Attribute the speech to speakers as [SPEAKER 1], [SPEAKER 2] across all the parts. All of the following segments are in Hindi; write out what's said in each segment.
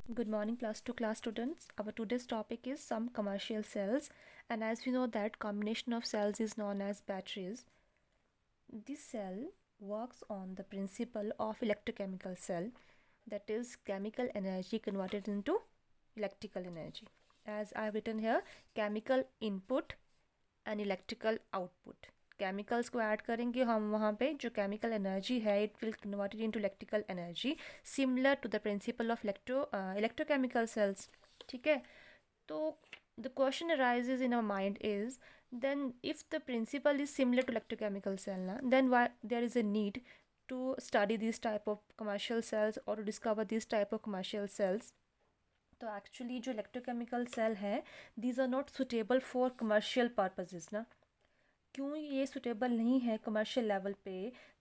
[SPEAKER 1] Good morning, plus 2 class students. Our today's topic is some commercial cells, and as we know that combination of cells is known as batteries. This cell works on the principle of electrochemical cell, that is chemical energy converted into electrical energy. As I have written here, chemical input and electrical output. Chemicals को ऐड करेंगे हम वहाँ पे जो केमिकल एनर्जी है it will converted into electrical energy similar to the principle of electrochemical cells. ठीक है, तो the question arises in our mind is, then if the principle is similar to electrochemical cell then why there is a need to study these type of commercial cells or to discover these type of commercial cells. तो एक्चुअली जो इलेक्ट्रोकेमिकल सेल है these are not suitable for commercial purposes ना. क्यों ये सुटेबल नहीं है कमर्शियल लेवल पे?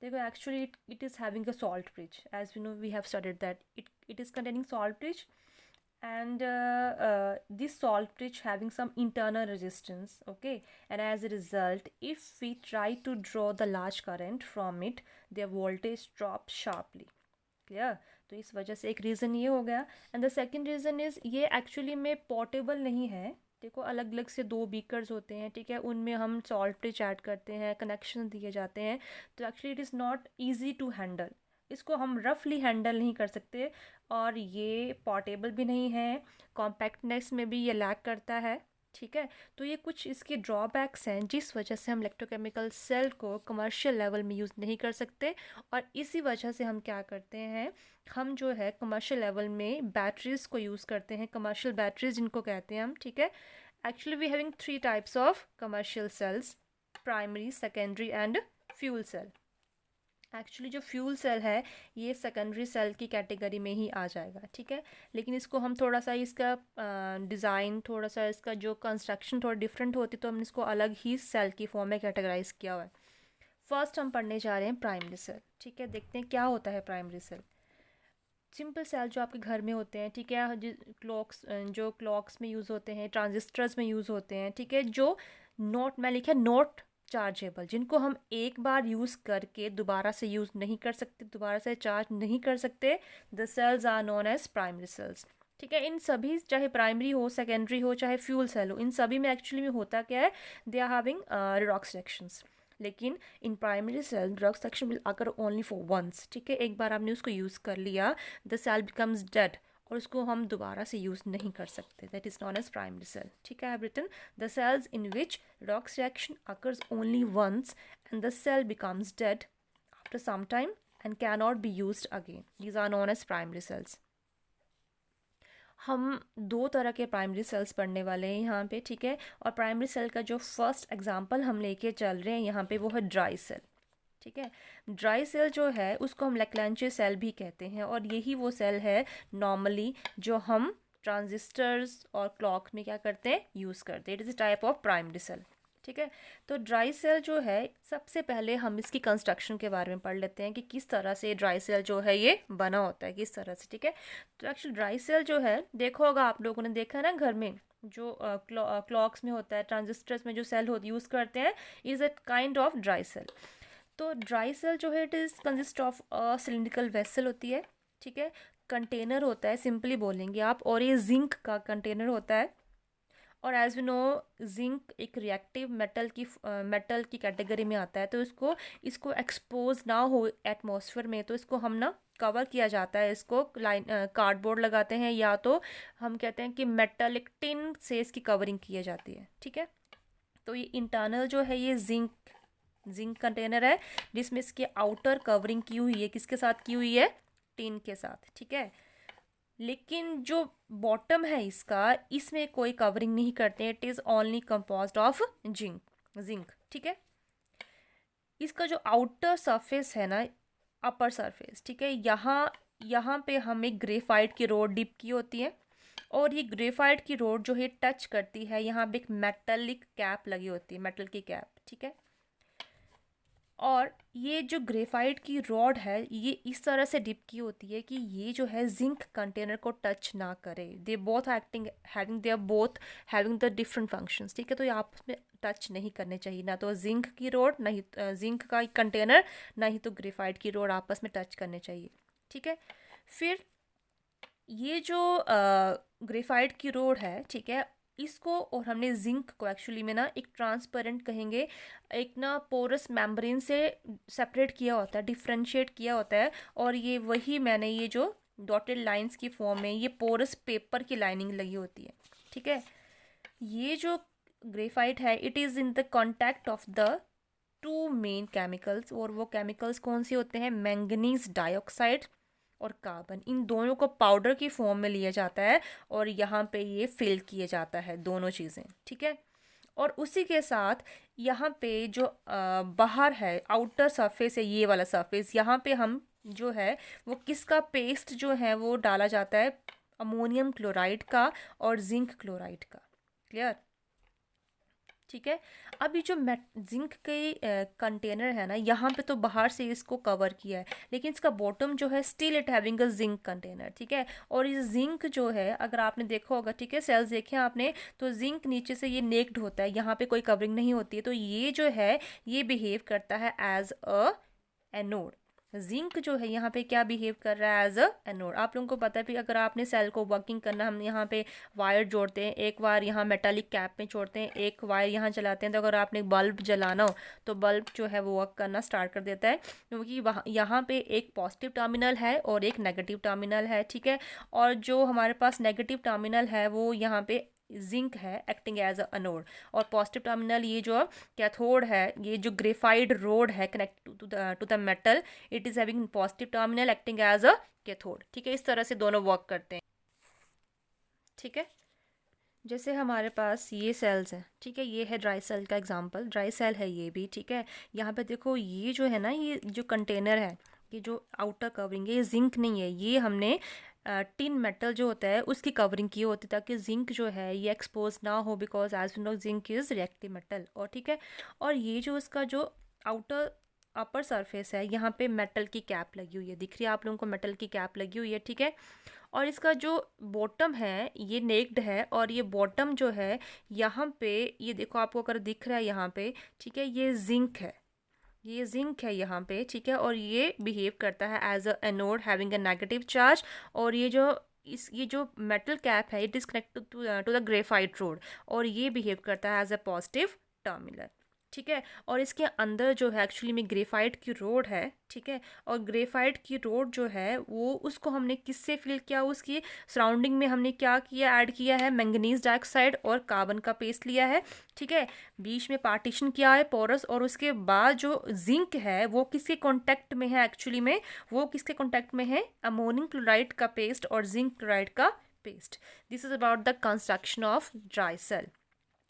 [SPEAKER 1] देखो actually it is having a salt bridge, as we know we have studied that it is containing salt bridge and this salt bridge having some internal resistance, okay, and as a result if we try to draw the large current from it their voltage drops sharply. Clear? तो इस वजह से एक रीज़न ये हो गया. And the second reason is ये एक्चुअली में पोर्टेबल नहीं है. देखो अलग अलग से दो बीकर्स होते हैं, ठीक है, उनमें हम सॉल्ट ब्रिज ऐड करते हैं, कनेक्शन दिए जाते हैं, तो actually it is not easy to handle. इसको हम रफली हैंडल नहीं कर सकते और ये पोर्टेबल भी नहीं है, कॉम्पैक्टनेस में भी ये लैक करता है. ठीक है, तो ये कुछ इसके ड्रॉबैक्स हैं जिस वजह से हम इलेक्ट्रोकेमिकल सेल को कमर्शियल लेवल में यूज़ नहीं कर सकते. और इसी वजह से हम क्या करते हैं, हम जो है कमर्शियल लेवल में बैटरीज़ को यूज़ करते हैं, कमर्शियल बैटरीज जिनको कहते हैं हम. ठीक है, actually we having 3 types of commercial cells, primary, secondary and fuel cell. Actually जो फ्यूल सेल है ये सेकेंडरी सेल की कैटेगरी में ही आ जाएगा. ठीक है, लेकिन इसको हम थोड़ा सा इसका डिज़ाइन, थोड़ा सा इसका जो कंस्ट्रक्शन थोड़ा डिफरेंट होती तो हमने इसको अलग ही सेल की फॉर्म में कैटेगराइज किया हुआ है. फर्स्ट हम पढ़ने जा रहे हैं प्राइमरी सेल. ठीक है, देखते हैं क्या होता है प्राइमरी सेल. सिंपल सेल जो आपके घर में होते हैं, ठीक है, जो क्लॉक्स में यूज़ होते हैं, ट्रांजिस्टर्स में यूज़ होते हैं, ठीक है, जो नॉट में लिखा है नॉट चार्जेबल, जिनको हम एक बार यूज़ करके दोबारा से यूज़ नहीं कर सकते, दोबारा से चार्ज नहीं कर सकते, the cells are known as primary cells. ठीक है, इन सभी चाहे प्राइमरी हो, सेकेंडरी हो, चाहे फ्यूल सेल हो, इन सभी में एक्चुअली में होता क्या है, they are having redox reactions. लेकिन in primary cell drugs action will occur only for once. ठीक है, एक बार आपने उसको यूज़ कर लिया, द सेल बिकम्स डेड और उसको हम दोबारा से यूज़ नहीं कर सकते. That is known as primary cell. ठीक है, I have written the cells in which redox reaction occurs only once and the cell becomes dead after some time and cannot be used again. These are known as primary cells. हम दो तरह के प्राइमरी सेल्स पढ़ने वाले हैं यहाँ पे. ठीक है, और प्राइमरी सेल का जो फर्स्ट एग्जांपल हम लेके चल रहे हैं यहाँ पे वो है ड्राई सेल. ठीक है, ड्राई सेल जो है उसको हम लैक्रेंचे सेल भी कहते हैं और यही वो सेल है नॉर्मली जो हम ट्रांजिस्टर्स और क्लॉक में क्या करते हैं, यूज़ करते हैं. It is a type of primary cell. ठीक है, तो ड्राई सेल जो है सबसे पहले हम इसकी कंस्ट्रक्शन के बारे में पढ़ लेते हैं कि किस तरह से ड्राई सेल जो है ये बना होता है, किस तरह से. ठीक है, तो एक्चुअली ड्राई सेल जो है देखो होगा आप लोगों ने देखा है ना घर में जो क्लॉक्स में होता है, ट्रांजिस्टर्स में जो सेल हो यूज़ करते हैं, is a kind of dry cell. तो ड्राई सेल जो है it is consist of a cylindrical vessel होती है. ठीक है, कंटेनर होता है, सिंपली बोलेंगे आप, और ये जिंक का कंटेनर होता है. और एज वी नो जिंक एक रिएक्टिव मेटल की कैटेगरी में आता है, तो इसको एक्सपोज ना हो एटमॉस्फेयर में, तो इसको हम ना कवर किया जाता है, इसको लाइन कार्डबोर्ड लगाते हैं या तो हम कहते हैं कि मेटलिक टिन से इसकी कवरिंग की जाती है. ठीक है, तो ये इंटरनल जो है ये जिंक कंटेनर है जिसमें इसकी आउटर कवरिंग की हुई है, किसके साथ की हुई है, टिन के साथ. ठीक है, लेकिन जो बॉटम है इसका, इसमें कोई कवरिंग नहीं करते. It is only composed of zinc. ठीक है, इसका जो आउटर सरफेस है ना, अपर सरफेस, ठीक है, यहाँ पे हमें ग्रेफाइट की रोड डिप की होती है और ये ग्रेफाइट की रोड जो है टच करती है, यहाँ पे एक मेटलिक कैप लगी होती है, मेटल की कैप. ठीक है, और ये जो ग्रेफाइट की रॉड है ये इस तरह से डिप की होती है कि ये जो है जिंक कंटेनर को टच ना करे. They both having the different functions. ठीक है, तो ये आपस में टच नहीं करने चाहिए, ना तो जिंक की रोड, ना ही जिंक का कंटेनर, ना ही तो ग्रेफाइट की रोड आपस में टच करने चाहिए. ठीक है, फिर ये जो ग्रेफाइट की रोड है, ठीक है, इसको और हमने जिंक को एक्चुअली में ना एक ट्रांसपेरेंट कहेंगे, एक ना पोरस मेम्ब्रेन से सेपरेट किया होता है, डिफ्रेंशिएट किया होता है। और ये वही मैंने ये जो डॉटेड लाइंस की फॉर्म में ये पोरस पेपर की लाइनिंग लगी होती है, ठीक है। ये जो ग्रेफाइट है, it is in the contact of the two main chemicals, और वो केमिकल्स कौन से होते हैं? मैंगनीज डाइऑक्साइड और कार्बन। इन दोनों को पाउडर की फॉर्म में लिया जाता है और यहाँ पे ये फिल किया जाता है, दोनों चीज़ें, ठीक है। और उसी के साथ यहाँ पे जो बाहर है, आउटर सरफेस है, ये वाला सरफेस, यहाँ पे हम जो है वो किसका पेस्ट जो है वो डाला जाता है? अमोनियम क्लोराइड का और जिंक क्लोराइड का। क्लियर? ठीक है। अब ये जो जिंक के कंटेनर है ना, यहाँ पे तो बाहर से इसको कवर किया है, लेकिन इसका बॉटम जो है still it having a zinc container, ठीक है। और ये जिंक जो है, अगर आपने देखा होगा, ठीक है, सेल्स देखे आपने, तो जिंक नीचे से ये नेक्ड होता है, यहाँ पे कोई कवरिंग नहीं होती है, तो ये जो है ये बिहेव करता है एज अ एनोड। जिंक जो है यहाँ पे क्या बिहेव कर रहा है? As a anode. आप लोगों को पता है भी, अगर आपने सेल को वर्किंग करना, हम यहाँ पे वायर जोड़ते हैं, एक वायर यहाँ मेटालिक कैप में जोड़ते हैं, एक वायर यहाँ जलाते हैं, तो अगर आपने बल्ब जलाना हो तो बल्ब जो है वो वर्क करना स्टार्ट कर देता है, क्योंकि वहाँ यहाँ पे एक पॉजिटिव टर्मिनल है और एक नेगेटिव टर्मिनल है, ठीक है। और जो हमारे पास नेगेटिव टर्मिनल है वो यहाँ पे जिंक है, एक्टिंग एज अ अनोड। और पॉजिटिव टर्मिनल ये जो कैथोड है, ये जो ग्रेफाइड रोड है connect to the metal, it is having positive terminal acting as a cathode, ठीक है। इस तरह से दोनों वर्क करते हैं, ठीक है। जैसे हमारे पास ये सेल्स हैं, ठीक है, ये है ड्राई सेल का एग्जांपल, ड्राई सेल है ये भी, ठीक है। यहाँ पे देखो, ये जो है ना, ये जो कंटेनर है, ये जो आउटर कवरिंग है, ये जिंक नहीं है, ये हमने टिन मेटल जो होता है उसकी कवरिंग की होती है, ताकि जिंक जो है ये एक्सपोज ना हो, because as we know zinc is reactive metal. और ठीक है, और ये जो इसका जो आउटर अपर सरफेस है, यहाँ पे मेटल की कैप लगी हुई है, दिख रही है आप लोगों को? मेटल की कैप लगी हुई है, ठीक है। और इसका जो बॉटम है ये नेक्ड है, और ये बॉटम जो है यहाँ पे, ये देखो आपको अगर दिख रहा है यहाँ पे, ठीक है, ये जिंक है, ये जिंक है यहाँ पे, ठीक है। और ये बिहेव करता है as a anode having a negative charge. और ये जो मेटल कैप है, it is connected to the graphite rod, और ये बिहेव करता है एज अ पॉजिटिव टर्मिनल, ठीक है। और इसके अंदर जो है एक्चुअली में ग्रेफाइट की रोड है, ठीक है। और ग्रेफाइट की रोड जो है वो, उसको हमने किससे फिल किया? उसकी सराउंडिंग में हमने क्या किया? ऐड किया है मैंगनीज डाइऑक्साइड और कार्बन का पेस्ट लिया है, ठीक है। बीच में पार्टीशन किया है पोरस, और उसके बाद जो जिंक है वो किसके कांटेक्ट में है एक्चुअली में? वो किसके कांटेक्ट में है? अमोनियम क्लोराइड का पेस्ट और जिंक क्लोराइड का paste. This is about the construction of dry cell,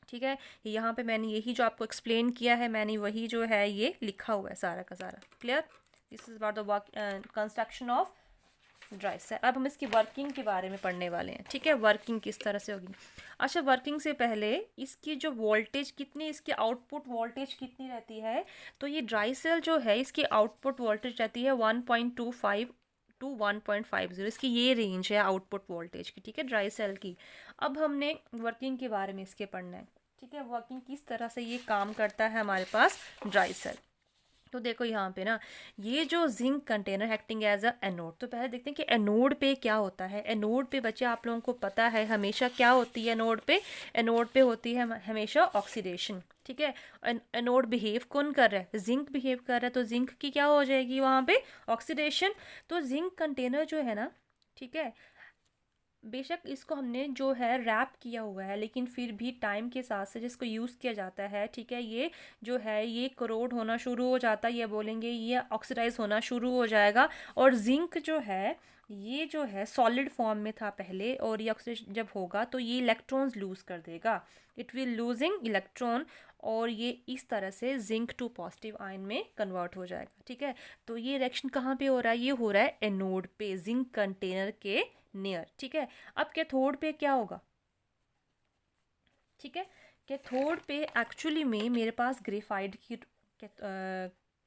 [SPEAKER 1] ठीक है। यहाँ पे मैंने यही जो आपको एक्सप्लेन किया है, मैंने वही जो है ये लिखा हुआ है सारा का सारा। Clear? This is about the work construction of dry cell. अब हम इसकी वर्किंग के बारे में पढ़ने वाले हैं, ठीक है। वर्किंग किस तरह से होगी? अच्छा, वर्किंग से पहले इसकी जो वोल्टेज कितनी, इसकी आउटपुट वोल्टेज कितनी रहती है? तो ये ड्राई सेल जो है, इसकी आउटपुट वोल्टेज रहती है 1.25 टू 1.50, इसकी ये रेंज है आउटपुट वोल्टेज की, ठीक है, ड्राई सेल की। अब हमने वर्किंग के बारे में इसके पढ़ना है, ठीक है। वर्किंग किस तरह से ये काम करता है हमारे पास ड्राई सेल। तो देखो यहाँ पे ना, ये जो zinc container acting as a anode, तो पहले देखते हैं कि एनोड पे क्या होता है। एनोड पे बच्चे आप लोगों को पता है हमेशा क्या होती है एनोड पे? एनोड पे होती है हमेशा ऑक्सीडेशन, ठीक है। एनोड बिहेव कौन कर रहा है? जिंक बिहेव कर रहा है, तो जिंक की क्या हो जाएगी वहाँ पे? ऑक्सीडेशन। तो जिंक कंटेनर जो है ना, ठीक है, बेशक इसको हमने जो है रैप किया हुआ है, लेकिन फिर भी टाइम के साथ से जिसको यूज़ किया जाता है, ठीक है, ये जो है ये करोड होना शुरू हो जाता है, ये बोलेंगे ये ऑक्सीडाइज होना शुरू हो जाएगा। और जिंक जो है, ये जो है सॉलिड फॉर्म में था पहले, और ये ऑक्सीडेशन जब होगा तो ये इलेक्ट्रॉन्स लूज़ कर देगा, इट विल लूजिंग इलेक्ट्रॉन, और ये इस तरह से जिंक टू पॉजिटिव आयन में कन्वर्ट हो जाएगा, ठीक है। तो ये रिएक्शन कहाँ पे हो रहा है? ये हो रहा है एनोड पे, जिंक कंटेनर के नियर, ठीक है। अब कैथोड पे क्या होगा? ठीक है, कैथोड पे एक्चुअली में मेरे पास ग्रेफाइट की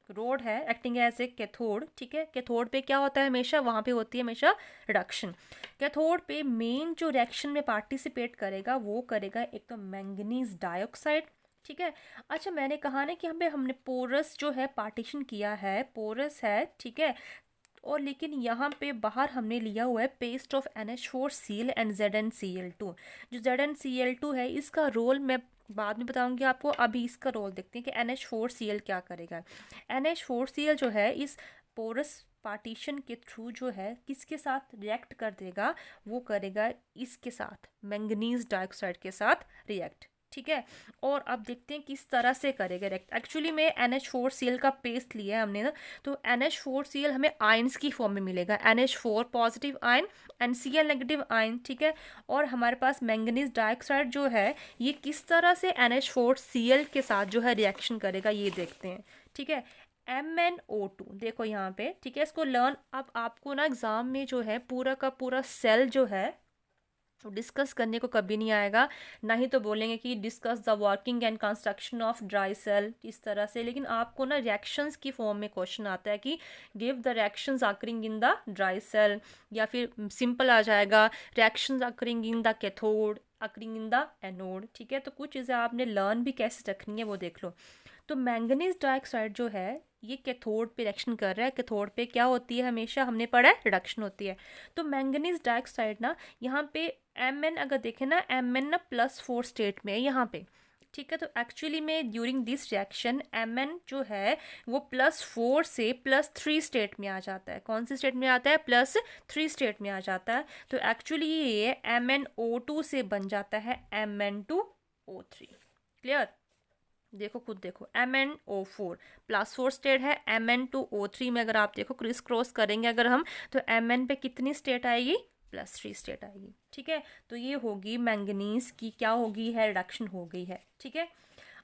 [SPEAKER 1] रोड है एक्टिंग एज ए कैथोड, ठीक है। कैथोड पे क्या होता है हमेशा? वहाँ पे होती है हमेशा रिडक्शन। कैथोड पे मेन जो रिएक्शन में पार्टिसिपेट करेगा वो करेगा एक तो मैंगनीज डाइऑक्साइड, ठीक है। अच्छा, मैंने कहा ना कि हमने पोरस जो है पार्टीशन किया है, पोरस है, ठीक है। और लेकिन यहाँ पे बाहर हमने लिया हुआ है paste of NH4Cl and ZnCl2। जो ZnCl2 है इसका रोल मैं बाद में बताऊंगी आपको, अभी इसका रोल देखते हैं कि NH4Cl क्या करेगा। NH4Cl जो है इस पोरस पार्टीशन के थ्रू जो है किसके साथ रिएक्ट कर देगा, वो करेगा इसके साथ, मैंगनीज डाइऑक्साइड के साथ रिएक्ट। ठीक है, और अब देखते हैं किस तरह से करेगा रिएक्ट। एक्चुअली में NH4Cl का पेस्ट लिया है हमने ना, तो NH4Cl हमें आयंस की फॉर्म में मिलेगा, NH4 positive ion and Cl negative ion. ठीक है, और हमारे पास मैंगनीज डाइऑक्साइड जो है ये किस तरह से NH4Cl के साथ जो है रिएक्शन करेगा ये देखते हैं। ठीक है, MnO2 देखो यहाँ पे, ठीक है, इसको लर्न, अब आपको ना एग्जाम में जो है पूरा का पूरा सेल जो है डिस्कस करने को कभी नहीं आएगा, ना ही तो बोलेंगे कि discuss the working and construction of dry cell इस तरह से, लेकिन आपको ना रिएक्शंस की फॉर्म में क्वेश्चन आता है कि give the reactions occurring in the dry cell, या फिर सिंपल आ जाएगा reactions occurring in the cathode, occurring in the anode. ठीक है, तो कुछ चीज़ें आपने लर्न भी कैसे रखनी है वो देख लो। तो मैंगनीज डाइऑक्साइड जो है ये कैथोड पे रिएक्शन कर रहा है, कैथोड पे क्या होती है, हमेशा हमने पढ़ा है रिडक्शन होती है। तो मैंगनीज डाइऑक्साइड ना यहाँ पे Mn अगर देखें ना, Mn ना +4 स्टेट में है यहाँ पे। ठीक है, तो एक्चुअली में ड्यूरिंग दिस रिएक्शन Mn जो है वो +4 से +3 स्टेट में आ जाता है। कौन सी स्टेट में आता है, +3 स्टेट में आ जाता है। तो एक्चुअली ये MnO2 से बन जाता है Mn2O3। क्लियर, देखो खुद देखो, MnO4 +4 स्टेट है, Mn2O3 में अगर आप देखो क्रिस क्रॉस करेंगे अगर हम, तो Mn पे कितनी स्टेट आएगी, +3 स्टेट आएगी। ठीक है, तो ये होगी मैंगनीज की क्या होगी है, रिडक्शन हो गई है। ठीक है,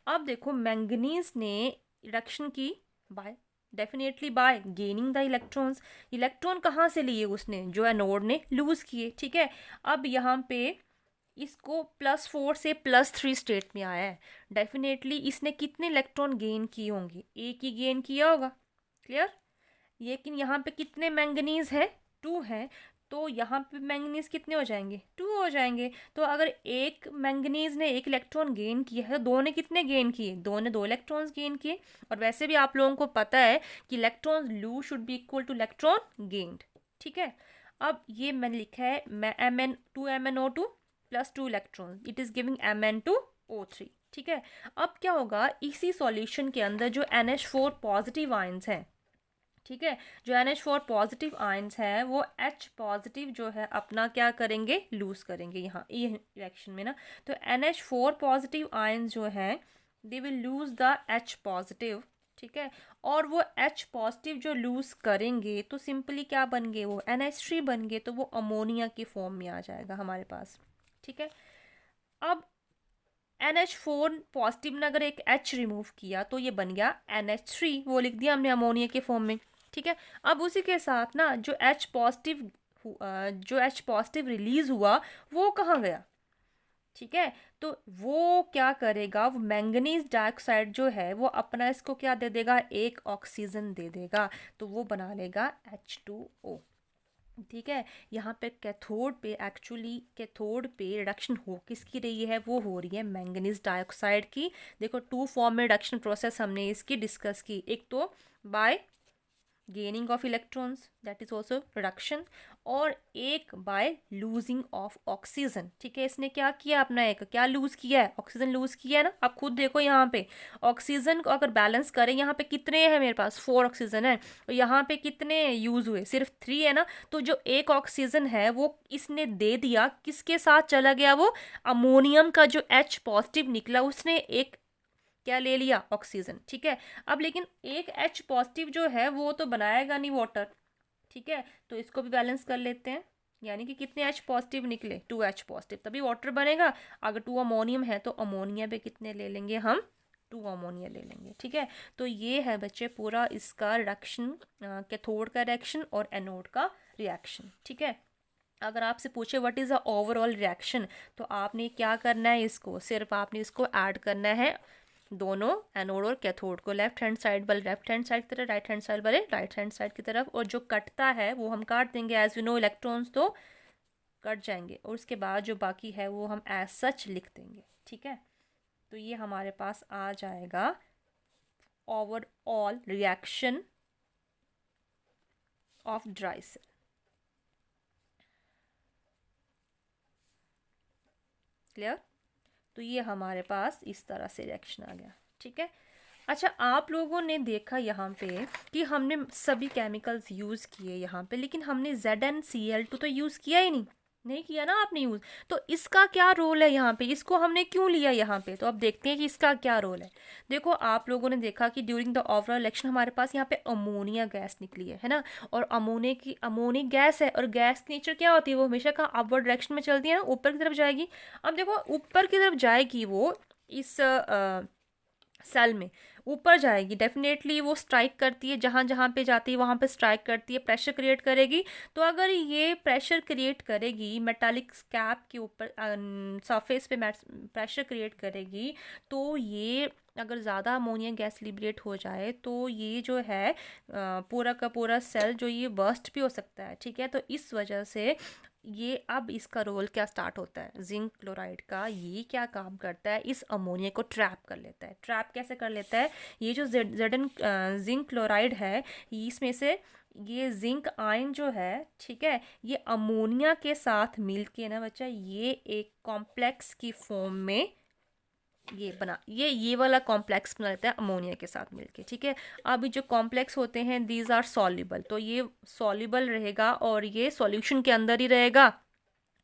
[SPEAKER 1] अब देखो मैंगनीज ने रिडक्शन की by, definitely by gaining the electrons. Electron कहाँ से लिए उसने, जो एनोड ने लूज किए। ठीक है, अब यहाँ पे इसको +4 से +3 स्टेट में आया है, डेफिनेटली इसने कितने इलेक्ट्रॉन गेन किए होंगे, एक ही गेन किया होगा। क्लियर, लेकिन यहाँ पे कितने मैंगनीज है, 2 है, तो यहाँ पे मैंगनीज कितने हो जाएंगे, 2 हो जाएंगे। तो अगर एक मैंगनीज ने एक इलेक्ट्रॉन गेन किया है, दो ने कितने गेन किए, दो ने 2 इलेक्ट्रॉन्स गेन किए। और वैसे भी आप लोगों को पता है कि electron lose should be equal two electron gained. ठीक है, अब ये मैंने लिखा है MnO2 +2 electron, it is giving Mn2O3। ठीक है, अब क्या होगा, इसी सॉल्यूशन के अंदर जो NH4 पॉजिटिव आयंस हैं, ठीक है, जो NH4 पॉजिटिव आयंस हैं वो H पॉजिटिव जो है अपना क्या करेंगे, लूज करेंगे यहाँ ये रिएक्शन में ना। तो NH4 पॉजिटिव आयंस जो हैं they will lose the H positive. ठीक है, और वो H पॉजिटिव जो लूज करेंगे तो सिंपली क्या बन गए, वो NH3 बन गए, तो वो अमोनिया की फॉर्म में आ जाएगा हमारे पास। ठीक है, अब NH4 पॉजिटिव ने अगर एक H रिमूव किया तो ये बन गया NH3, वो लिख दिया हमने अमोनिया के फॉर्म में। ठीक है, अब उसी के साथ ना जो H पॉजिटिव रिलीज हुआ वो कहाँ गया। ठीक है, तो वो क्या करेगा, वो मैंगनीज डाइऑक्साइड जो है वो अपना इसको क्या दे देगा, एक ऑक्सीजन दे देगा, तो वो बना लेगा H2O। ठीक है, यहाँ पे कैथोड पे, एक्चुअली कैथोड पे रिडक्शन हो किसकी रही है, वो हो रही है मैंगनीज डाइऑक्साइड की। देखो 2 फॉर्म में रिडक्शन प्रोसेस हमने इसकी डिस्कस की, एक तो bye gaining of electrons that is also reduction, और एक बाय लूजिंग ऑफ ऑक्सीजन। ठीक है, इसने क्या किया, अपना एक क्या लूज किया है, ऑक्सीजन लूज किया है ना। अब खुद देखो यहाँ पे ऑक्सीजन को अगर बैलेंस करें, यहाँ पे कितने हैं मेरे पास, 4 ऑक्सीजन है, और यहाँ पे कितने यूज हुए, सिर्फ 3 है ना। तो जो एक ऑक्सीजन है वो इसने दे दिया, किसके साथ चला गया, वो अमोनियम का जो H पॉजिटिव निकला उसने एक क्या ले लिया, ऑक्सीजन। ठीक है, अब लेकिन एक H पॉजिटिव जो है वो तो बनाएगा नहीं वाटर। ठीक है, तो इसको भी बैलेंस कर लेते हैं, यानी कि कितने H पॉजिटिव निकले, 2 H पॉजिटिव, तभी वाटर बनेगा। अगर 2 अमोनियम है तो अमोनिया पे कितने ले लेंगे हम, 2 अमोनिया ले लेंगे। ठीक है, तो ये है बच्चे पूरा इसका रिएक्शन, कैथोड का रिएक्शन और एनोड का रिएक्शन। ठीक है, अगर आपसे पूछे what is the overall reaction, तो आपने क्या करना है, इसको सिर्फ आपने इसको ऐड करना है, दोनों एनोड और कैथोड को, लेफ्ट हैंड साइड वाले लेफ्ट हैंड साइड की तरफ, राइट हैंड साइड वाले राइट हैंड साइड की तरफ, और जो कटता है वो हम काट देंगे, एज यू नो इलेक्ट्रॉन्स तो कट जाएंगे, और उसके बाद जो बाकी है वो हम एज सच लिख देंगे। ठीक है, तो ये हमारे पास आ जाएगा overall reaction of dry cell. Clear? तो ये हमारे पास इस तरह से रिएक्शन आ गया। ठीक है। अच्छा, आप लोगों ने देखा यहाँ पे कि हमने सभी केमिकल्स यूज़ किए यहाँ पे, लेकिन हमने ZnCl2 तो यूज़ किया ही नहीं किया ना आपने यूज़। तो इसका क्या रोल है यहाँ पे, इसको हमने क्यों लिया यहाँ पे, तो अब देखते हैं कि इसका क्या रोल है। देखो, आप लोगों ने देखा कि ड्यूरिंग द ओवरऑल रिएक्शन हमारे पास यहाँ पे अमोनिया गैस निकली है ना। और अमोनिक गैस है, और गैस की नेचर क्या होती है, वो हमेशा का अपवर्ड डायरेक्शन में चलती है ना, ऊपर की तरफ जाएगी। अब देखो, ऊपर की तरफ जाएगी वो इस सेल में, ऊपर जाएगी डेफिनेटली, वो स्ट्राइक करती है, जहाँ जहाँ पे जाती है वहाँ पे स्ट्राइक करती है, प्रेशर क्रिएट करेगी। तो अगर ये प्रेशर क्रिएट करेगी मेटालिक कैप के ऊपर, सरफेस पे प्रेशर क्रिएट करेगी, तो ये अगर ज़्यादा अमोनिया गैस लिबरेट हो जाए तो ये जो है पूरा का पूरा सेल जो ये बर्स्ट भी हो सकता है। ठीक है। तो इस वजह से ये अब इसका रोल क्या स्टार्ट होता है, जिंक क्लोराइड का ये क्या काम करता है, इस अमोनिया को ट्रैप कर लेता है। ट्रैप कैसे कर लेता है, ये जो जेडन जिंक क्लोराइड है, इसमें से ये जिंक आयन जो है, ठीक है, ये अमोनिया के साथ मिलके ना बच्चा, ये एक कॉम्प्लेक्स की फॉर्म में ये वाला कॉम्प्लेक्स बना लेता है अमोनिया के साथ मिलके। ठीक है। अब जो कॉम्प्लेक्स होते हैं दीज आर सॉल्युबल, तो ये सॉल्युबल रहेगा और ये सॉल्यूशन के अंदर ही रहेगा।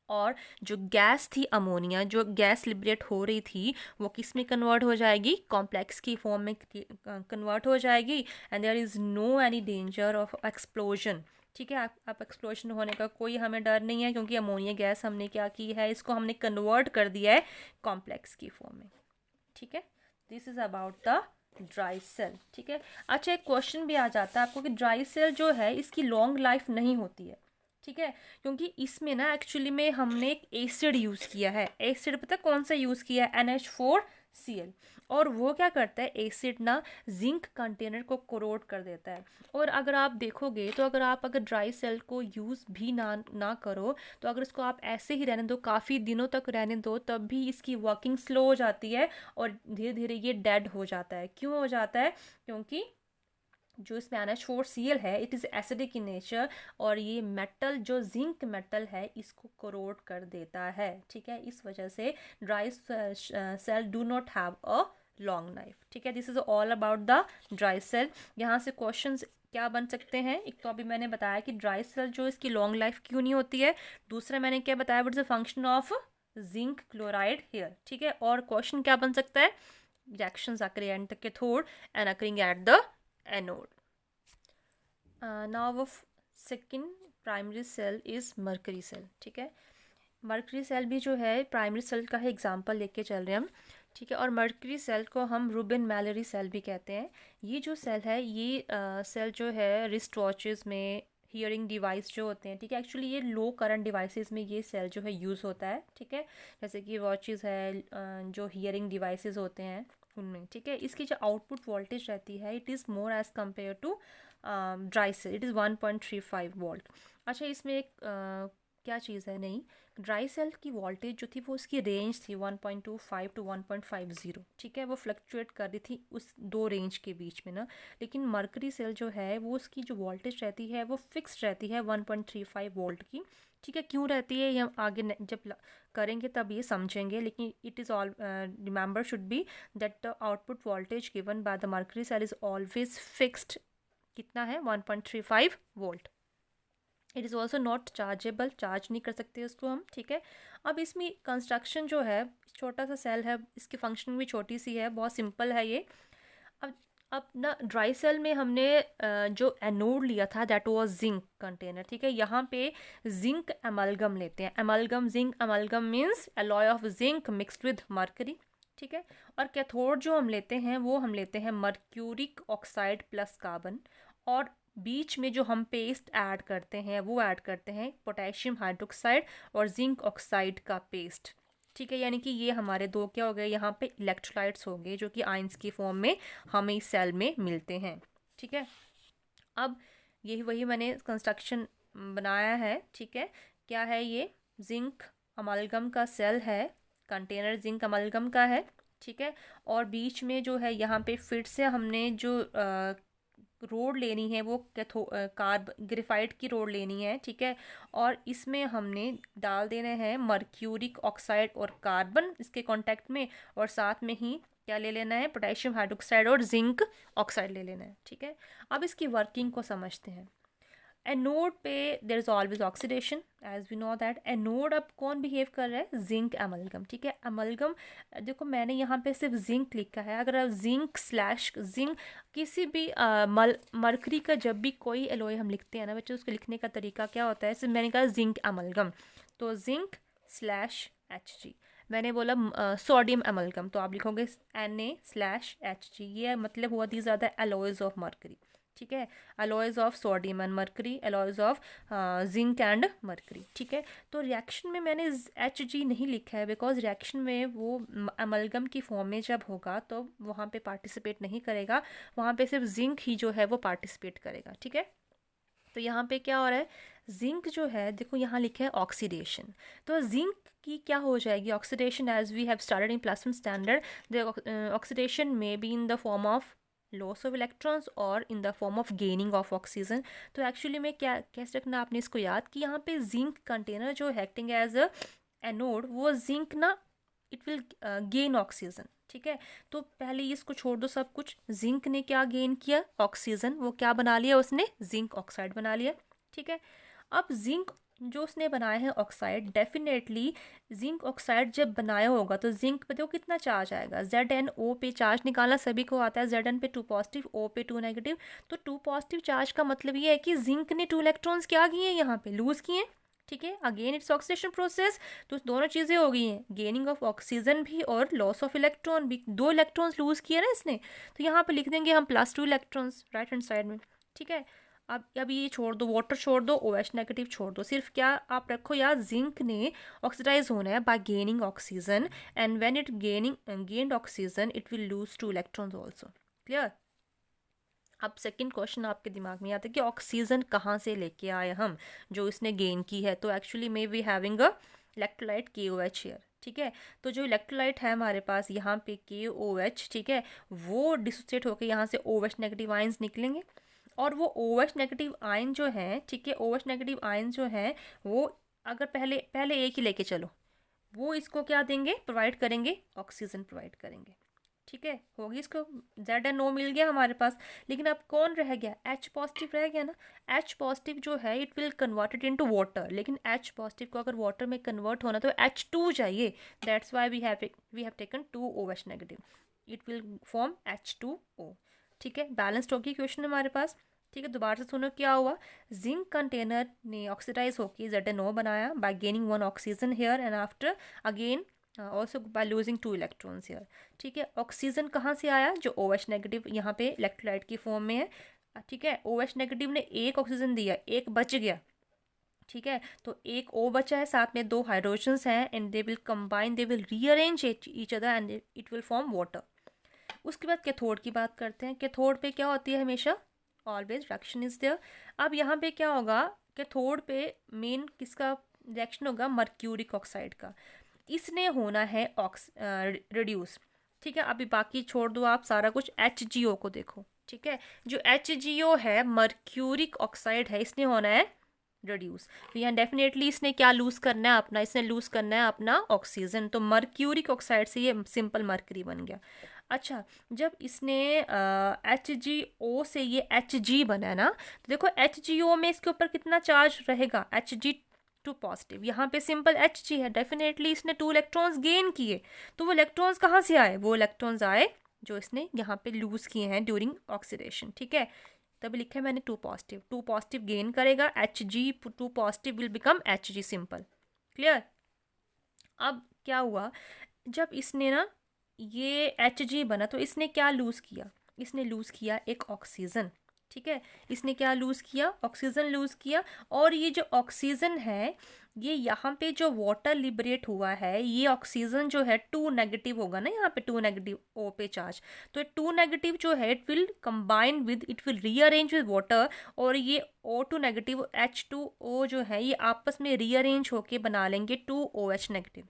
[SPEAKER 1] और जो गैस थी अमोनिया, जो गैस लिबरेट हो रही थी, वो किस में कन्वर्ट हो जाएगी, कॉम्प्लेक्स की फॉर्म में कन्वर्ट हो जाएगी। And there is no any danger of explosion. ठीक है। आप एक्सप्लोजन होने का कोई हमें डर नहीं है, क्योंकि अमोनिया गैस हमने क्या की है, इसको हमने कन्वर्ट कर दिया है कॉम्प्लेक्स की फॉर्म में। ठीक है। This is about the dry cell. ठीक है। अच्छा, एक क्वेश्चन भी आ जाता है आपको कि ड्राई सेल जो है इसकी लॉन्ग लाइफ नहीं होती है। ठीक है। क्योंकि इसमें ना एक्चुअली में हमने एक एसिड यूज़ किया है। एसिड पता कौन सा यूज़ किया है, NH4Cl। और वो क्या करता है, एसिड ना जिंक कंटेनर को कोरोड कर देता है। और अगर आप देखोगे तो अगर ड्राई सेल को यूज़ भी ना करो, तो अगर इसको आप ऐसे ही रहने दो, काफ़ी दिनों तक रहने दो, तब भी इसकी वर्किंग स्लो हो जाती है और धीरे धीरे ये डेड हो जाता है। क्यों हो जाता है, क्योंकि जो इसमें NH4Cl है it is acidic in nature, और ये मेटल जो जिंक मेटल है इसको कोरोड कर देता है। ठीक है। इस वजह से dry cell do not have a long life. ठीक है। This is all about the dry cell. यहाँ से क्वेश्चंस क्या बन सकते हैं, एक तो अभी मैंने बताया कि ड्राई सेल जो इसकी लॉन्ग लाइफ क्यों नहीं होती है, दूसरा मैंने क्या बताया, what is the function of zinc chloride here. ठीक है। और क्वेश्चन क्या बन सकता है, reactions occurring at the cathode and occurring at the anode. Now of second primary cell is mercury cell. ठीक है। मर्करी सेल भी जो है प्राइमरी सेल का है एग्जांपल लेके चल रहे हैं हम। ठीक है। और मर्करी सेल को हम रूबिन मैलरी सेल भी कहते हैं। ये जो सेल है, ये सेल जो है रिस्ट वॉचेस में, हियरिंग डिवाइस जो होते हैं, ठीक है, एक्चुअली ये लो करंट डिवाइसेस में ये सेल जो है यूज़ होता है। ठीक है। जैसे कि वॉचेस है, जो हियरिंग डिवाइसेस होते हैं उनमें। ठीक है। इसकी जो आउटपुट वोल्टेज रहती है it is more as compare to dry cell, it is 1.35 volt. अच्छा, इसमें एक क्या चीज़ है, नहीं, ड्राई सेल की वोल्टेज जो थी वो उसकी रेंज थी 1.25 टू 1.50। ठीक है। वो फ्लक्चुएट कर रही थी उस दो रेंज के बीच में ना। लेकिन मर्करी सेल जो है वो उसकी जो वोल्टेज रहती है वो फिक्स रहती है 1.35 वोल्ट की। ठीक है। क्यों रहती है ये हम आगे जब करेंगे तब ये समझेंगे, लेकिन it is all remember should be that the output voltage given by the mercury cell is always fixed. कितना है, 1.35 volt. It is also not chargeable, charge नहीं कर सकते इसको हम। ठीक है। अब इसमें कंस्ट्रक्शन जो है, छोटा सा सेल है, इसकी फंक्शनिंग भी छोटी सी है, बहुत सिंपल है ये। अब ना ड्राई सेल में हमने जो एनोड लिया था दैट वाज जिंक कंटेनर। ठीक है। यहाँ पे जिंक एमलगम लेते हैं, amalgam zinc amalgam means alloy of zinc mixed with mercury. ठीक है। और कैथोड जो हम लेते हैं वो हम लेते हैं मर्क्यूरिक ऑक्साइड प्लस कार्बन, और बीच में जो हम पेस्ट ऐड करते हैं वो ऐड करते हैं पोटेशियम हाइड्रोक्साइड और जिंक ऑक्साइड का पेस्ट। ठीक है। यानी कि ये हमारे दो क्या हो गए, यहाँ पे इलेक्ट्रोलाइट्स हो गए जो कि आयंस की फॉर्म में हमें इस सेल में मिलते हैं। ठीक है। अब यही वही मैंने कंस्ट्रक्शन बनाया है। ठीक है। क्या है ये, जिंक अमलगम का सेल है, कंटेनर जिंक अमलगम का है। ठीक है। और बीच में जो है यहाँ पे फिर से हमने जो रोड लेनी है वो कार्ब ग्रेफाइट की रोड लेनी है, ठीक है। और इसमें हमने डाल देने हैं मर्क्यूरिक ऑक्साइड और कार्बन इसके कांटेक्ट में, और साथ में ही क्या ले लेना है, पोटेशियम हाइड्रोक्साइड और जिंक ऑक्साइड ले लेना है, ठीक है। अब इसकी वर्किंग को समझते हैं। एनोड पे there is always oxidation, as we know that. Anode अब कौन बिहेव कर रहा है, जिंक एमलगम, ठीक है। एमलगम, देखो मैंने यहाँ पे सिर्फ जिंक लिखा है, अगर आप जिंक किसी भी मरकरी का जब भी कोई एलॉय हम लिखते हैं ना बच्चों, उसके लिखने का तरीका क्या होता है, सिर्फ मैंने कहा जिंक एमलगम, तो जिंक/Hg। मैंने बोला सोडियम एमलगम, तो आप लिखोगे Na/Hg, ये मतलब हुआ these are the alloys of mercury, ठीक है। Alloys of sodium and mercury, alloys of zinc and mercury, ठीक है। तो रिएक्शन में मैंने Hg नहीं लिखा है बिकॉज रिएक्शन में वो अमलगम की फॉर्म में जब होगा तो वहाँ पे पार्टिसिपेट नहीं करेगा, वहाँ पे सिर्फ जिंक ही जो है वो पार्टिसिपेट करेगा, ठीक है। तो यहाँ पे क्या हो रहा है, जिंक जो है देखो यहाँ लिखा है ऑक्सीडेशन, तो जिंक की क्या हो जाएगी oxidation, as we have started in +1 standard, the oxidation may be in the form of loss of electrons और in the form of gaining of oxygen. तो एक्चुअली में क्या कैसे रखना आपने इसको याद कि यहाँ पे जिंक कंटेनर जो है एक्टिंग एज अ एनोड, वो जिंक ना इट विल गेन ऑक्सीजन, ठीक है। तो पहले इसको छोड़ दो सब कुछ, जिंक ने क्या गेन किया, ऑक्सीजन, वो क्या बना लिया उसने, जिंक ऑक्साइड बना लिया, ठीक है। अब जिंक जो उसने बनाया है ऑक्साइड, डेफिनेटली जिंक ऑक्साइड जब बनाया होगा तो जिंक पे देखो कितना चार्ज आएगा, ZnO पे चार्ज निकालना सभी को आता है, Zn पे 2 पॉजिटिव, O पे 2 नेगेटिव, तो 2 पॉजिटिव चार्ज का मतलब ये है कि जिंक ने 2 इलेक्ट्रॉन्स क्या किए हैं यहाँ पे, लूज किए, ठीक है। अगेन इट्स ऑक्सीडेशन प्रोसेस, तो दोनों चीज़ें हो गई हैं, गेनिंग ऑफ ऑक्सीजन भी और लॉस ऑफ इलेक्ट्रॉन भी, 2 इलेक्ट्रॉन्स लूज किए ना इसने, तो यहाँ पे लिख देंगे हम +2 इलेक्ट्रॉन्स राइट हैंड साइड में, ठीक है। अब ये छोड़ दो, वाटर छोड़ दो, OH नेगेटिव छोड़ दो, सिर्फ क्या आप रखो यार, जिंक ने ऑक्सीडाइज होना है bye gaining oxygen, and when it gained oxygen it will lose 2 electrons also, clear. अब सेकंड क्वेश्चन आपके दिमाग में आता है कि ऑक्सीजन कहाँ से लेके आए हम, जो इसने गेन की है, तो actually may be having a electrolyte KOH here, ठीक है। तो जो इलेक्ट्रोलाइट है हमारे पास यहाँ पे KOH, ठीक है, वो डिसोसिएट होकर यहाँ से OH नेगेटिव आयंस निकलेंगे, और वो OH नेगेटिव आयन जो है, ठीक है, OH नेगेटिव आयन जो है वो अगर पहले एक ही लेके चलो, वो इसको क्या देंगे, प्रोवाइड करेंगे, ऑक्सीजन प्रोवाइड करेंगे, ठीक है। होगी इसको ZnO मिल गया हमारे पास, लेकिन अब कौन रह गया, H पॉजिटिव रह गया ना। H पॉजिटिव जो है it will converted into water, लेकिन H पॉजिटिव को अगर वाटर में कन्वर्ट होना तो H2 चाहिए, that's why we have taken 2 OH negative, it will form H2O, ठीक है। बैलेंस्ड होगी क्वेश्चन हमारे पास, ठीक है। दोबारा से सुनो क्या हुआ, जिंक कंटेनर ने ऑक्सीडाइज होकर ZnO बनाया by gaining 1 oxygen here and after again also by losing 2 electrons here, ठीक है। ऑक्सीजन कहाँ से आया, जो OH नेगेटिव यहाँ पे इलेक्ट्रोलाइट की फॉर्म में है, ठीक है। OH नेगेटिव ने एक ऑक्सीजन दिया, एक बच गया, ठीक है। तो एक O बचा है, साथ में 2 हाइड्रोजन्स हैं, and they will combine, they will rearrange each other and it will form water. उसके बाद कैथोड की बात करते हैं। कैथोड पे क्या होती है हमेशा, ऑलवेज रिएक्शन इज देयर। अब यहाँ पे क्या होगा, कैथोड पे मेन किसका रिएक्शन होगा, मर्क्यूरिक ऑक्साइड का, इसने होना है रिड्यूस, ठीक है। अभी बाकी छोड़ दो आप सारा कुछ, HgO को देखो, ठीक है। जो HgO है मर्क्यूरिक ऑक्साइड है, इसने होना है रिड्यूस, तो यहाँ डेफिनेटली इसने क्या लूज करना है अपना, इसने लूज करना है अपना ऑक्सीजन, तो मर्क्यूरिक ऑक्साइड से ये सिंपल मर्करी बन गया। अच्छा, जब इसने HgO से ये Hg बना ना, तो देखो HgO में इसके ऊपर कितना चार्ज रहेगा, Hg2 पॉजिटिव, यहाँ पे सिंपल Hg है, डेफिनेटली इसने 2 इलेक्ट्रॉन्स गेन किए, तो वो इलेक्ट्रॉन्स कहाँ से आए, वो इलेक्ट्रॉन्स आए जो इसने यहाँ पे लूज किए हैं ड्यूरिंग ऑक्सीडेशन, ठीक है। तभी लिखा है मैंने 2 पॉजिटिव गेन करेगा, Hg2 positive will become Hg simple, clear. अब क्या हुआ, जब इसने ना ये Hg बना तो इसने क्या लूज़ किया, इसने लूज़ किया एक ऑक्सीजन, ठीक है। इसने क्या लूज़ किया, ऑक्सीजन लूज़ किया, और ये जो ऑक्सीजन है ये यहाँ पे जो वाटर लिबरेट हुआ है, ये ऑक्सीजन जो है 2 नेगेटिव होगा ना, यहाँ पे 2 नेगेटिव O पे चार्ज, तो 2 नेगेटिव जो है it will combine with, it will rearrange with water, और ये O2 नेगेटिव H2O जो है ये आपस में रीअरेंज होके बना लेंगे 2 OH नेगेटिव।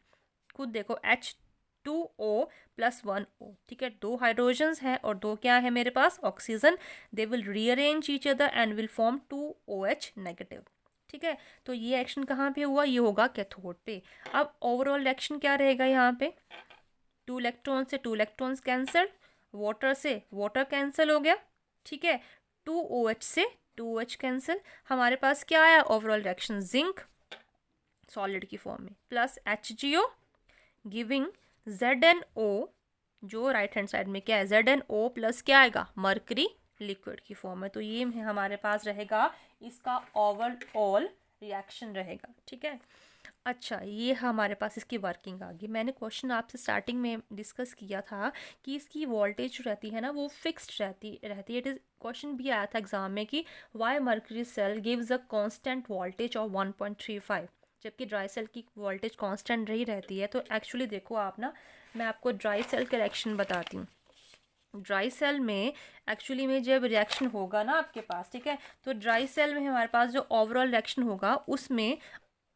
[SPEAKER 1] खुद देखो 2O प्लस 1O, ठीक है, 2 हाइड्रोजन्स हैं और 2 क्या है मेरे पास, oxygen. They will rearrange each other and will form 2OH negative, ठीक है। तो ये एक्शन कहाँ पे हुआ, ये होगा कैथोड पे। अब ओवरऑल रिएक्शन क्या रहेगा यहाँ पे, 2 इलेक्ट्रॉन से 2 इलेक्ट्रॉन्स कैंसल, वाटर से वाटर कैंसिल हो गया, ठीक है, 2OH से 2OH कैंसिल। हमारे पास क्या आया ओवरऑल रिएक्शन, जिंक सॉलिड की फॉर्म में प्लस HgO गिविंग ZnO, जो राइट हैंड साइड में क्या है ZnO प्लस क्या आएगा, मरकरी लिक्विड की फॉर्म में। तो ये हमारे पास रहेगा इसका ओवरऑल रिएक्शन रहेगा, ठीक है। अच्छा, ये हमारे पास इसकी वर्किंग आ गई। मैंने क्वेश्चन आपसे स्टार्टिंग में डिस्कस किया था कि इसकी वोल्टेज जो रहती है ना वो फिक्स्ड रहती है। इट इज़ क्वेश्चन भी आया था एग्जाम में कि why mercury cell gives a constant voltage of 1.35, जबकि ड्राई सेल की वोल्टेज कांस्टेंट रही रहती है। तो एक्चुअली देखो आप ना, मैं आपको ड्राई सेल का रिएक्शन बताती हूँ। ड्राई सेल में एक्चुअली में जब रिएक्शन होगा ना आपके पास, ठीक है, तो ड्राई सेल में हमारे पास जो ओवरऑल रिएक्शन होगा उसमें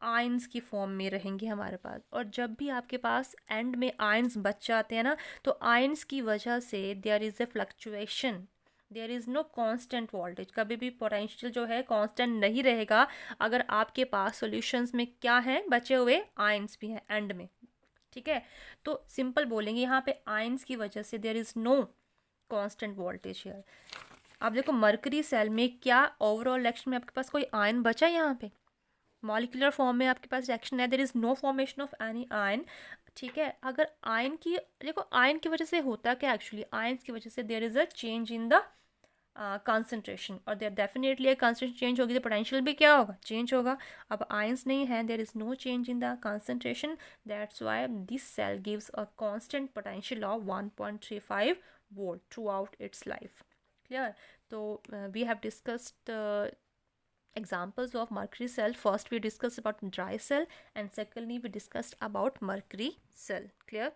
[SPEAKER 1] आयंस की फॉर्म में रहेंगे हमारे पास। और जब भी आपके पास एंड में आयंस बच जाते हैं ना, तो आयंस की वजह से there is a fluctuation, there is no constant voltage. कभी भी पोटेंशियल जो है कांस्टेंट नहीं रहेगा अगर आपके पास सॉल्यूशंस में क्या है, बचे हुए आयंस भी हैं एंड में, ठीक है। तो सिंपल बोलेंगे यहाँ पे आयंस की वजह से there is no constant voltage here. आप देखो मरकरी सेल में क्या ओवरऑल रिएक्शन में आपके पास कोई आयन बचा है, यहाँ पे मॉलिक्यूलर फॉर्म में आपके पास रिएक्शन है, there is no formation of any ion, ठीक है। अगर आयन की, देखो आयन की वजह से होता क्या, एक्चुअली आयन की वजह से there is a change in the concentration, और देयर डेफिनेटली कंसंट्रेशन चेंज होगी तो पोटेंशियल भी क्या होगा, चेंज होगा। अब आयंस नहीं है, there is no change in the concentration, that's why this cell gives a constant potential of 1.35 volt throughout its life. Clear. तो we have discussed examples of mercury cell. First we discussed about dry cell and secondly we discussed about mercury cell. Clear?